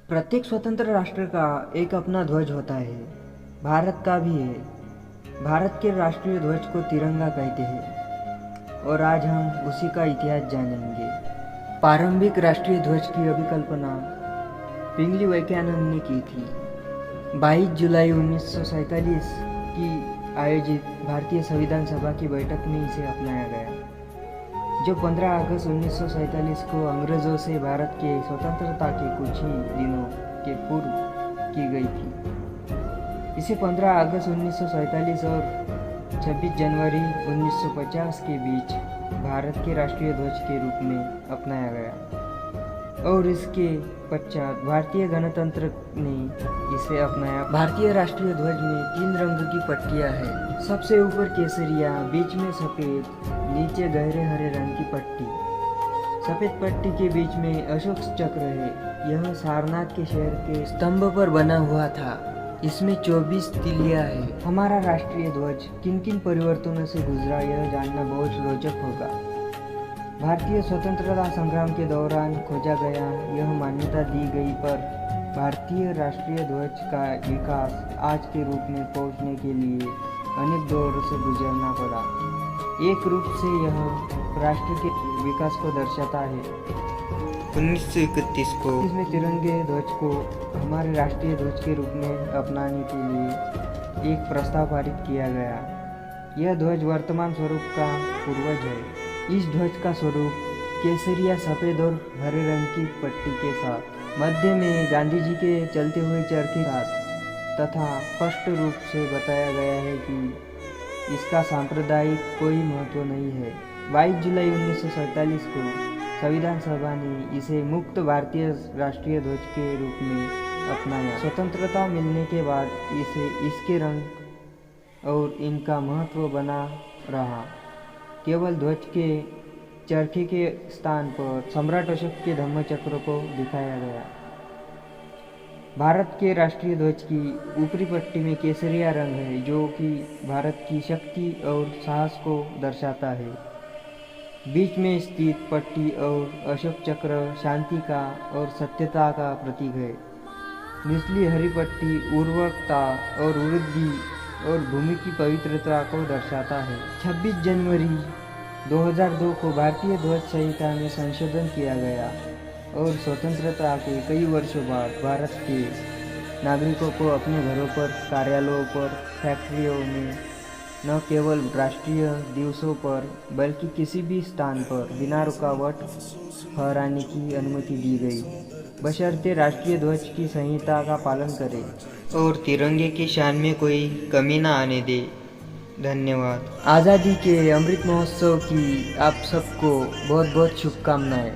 प्रत्येक स्वतंत्र राष्ट्र का एक अपना ध्वज होता है। भारत का भी है। भारत के राष्ट्रीय ध्वज को तिरंगा कहते हैं और आज हम उसी का इतिहास जानेंगे। प्रारंभिक राष्ट्रीय ध्वज की अभिकल्पना पिंगली वैज्ञानिक ने की थी। 22 जुलाई 1947 की आयोजित भारतीय संविधान सभा की बैठक में इसे अपनाया गया, जो 15 अगस्त 1947 को अंग्रेज़ों से भारत के स्वतंत्रता के कुछ ही दिनों के पूर्व की गई थी। इसे 15 अगस्त 1947 और 26 जनवरी 1950 के बीच भारत के राष्ट्रीय ध्वज के रूप में अपनाया गया और इसके पश्चात भारतीय गणतंत्र ने इसे अपनाया। भारतीय राष्ट्रीय ध्वज में 3 रंग की पट्टियां हैं। सबसे ऊपर केसरिया, बीच में सफ़ेद, नीचे गहरे हरे रंग की पट्टी। सफ़ेद पट्टी के बीच में अशोक चक्र है। यह सारनाथ के शहर के स्तंभ पर बना हुआ था। इसमें 24 तिलियां हैं। हमारा राष्ट्रीय ध्वज किन किन परिवर्तनों से गुजरा, यह जानना बहुत रोचक होगा। भारतीय स्वतंत्रता संग्राम के दौरान खोजा गया, यह मान्यता दी गई, पर भारतीय राष्ट्रीय ध्वज का विकास आज के रूप में पहुंचने के लिए अनेक दौरों से गुजरना पड़ा। एक रूप से यह राष्ट्र के विकास को दर्शाता है। 1931 को इसमें तिरंगे ध्वज को हमारे राष्ट्रीय ध्वज के रूप में अपनाने के लिए एक प्रस्ताव पारित किया गया। यह ध्वज वर्तमान स्वरूप का पूर्वज है। इस ध्वज का स्वरूप केसरिया, सफ़ेद और हरे रंग की पट्टी के साथ, मध्य में गांधी जी के चलते हुए चरखे साथ तथा स्पष्ट रूप से बताया गया है कि इसका सांप्रदायिक कोई महत्व नहीं है। 22 जुलाई 1947 को संविधान सभा ने इसे मुक्त भारतीय राष्ट्रीय ध्वज के रूप में अपनाया। स्वतंत्रता मिलने के बाद इसे इसके रंग और इनका महत्व बना रहा। केवल ध्वज के चरखे के स्थान पर सम्राट अशोक के धम्मचक्र को दिखाया गया। भारत के राष्ट्रीय ध्वज की ऊपरी पट्टी में केसरिया रंग है, जो कि भारत की शक्ति और साहस को दर्शाता है। बीच में स्थित पट्टी और अशोक चक्र शांति का और सत्यता का प्रतीक है। निचली हरी पट्टी उर्वरकता और वृद्धि और भूमि की पवित्रता को दर्शाता है। 26 जनवरी 2002 को भारतीय ध्वज संहिता में संशोधन किया गया और स्वतंत्रता के कई वर्षों बाद भारत के नागरिकों को अपने घरों पर, कार्यालयों पर, फैक्ट्रियों में न केवल राष्ट्रीय दिवसों पर बल्कि किसी भी स्थान पर बिना रुकावट फहराने की अनुमति दी गई, बशर्ते राष्ट्रीय ध्वज की संहिता का पालन करें और तिरंगे की शान में कोई कमी न आने दे। धन्यवाद। आज़ादी के अमृत महोत्सव की आप सबको बहुत बहुत शुभकामनाएं।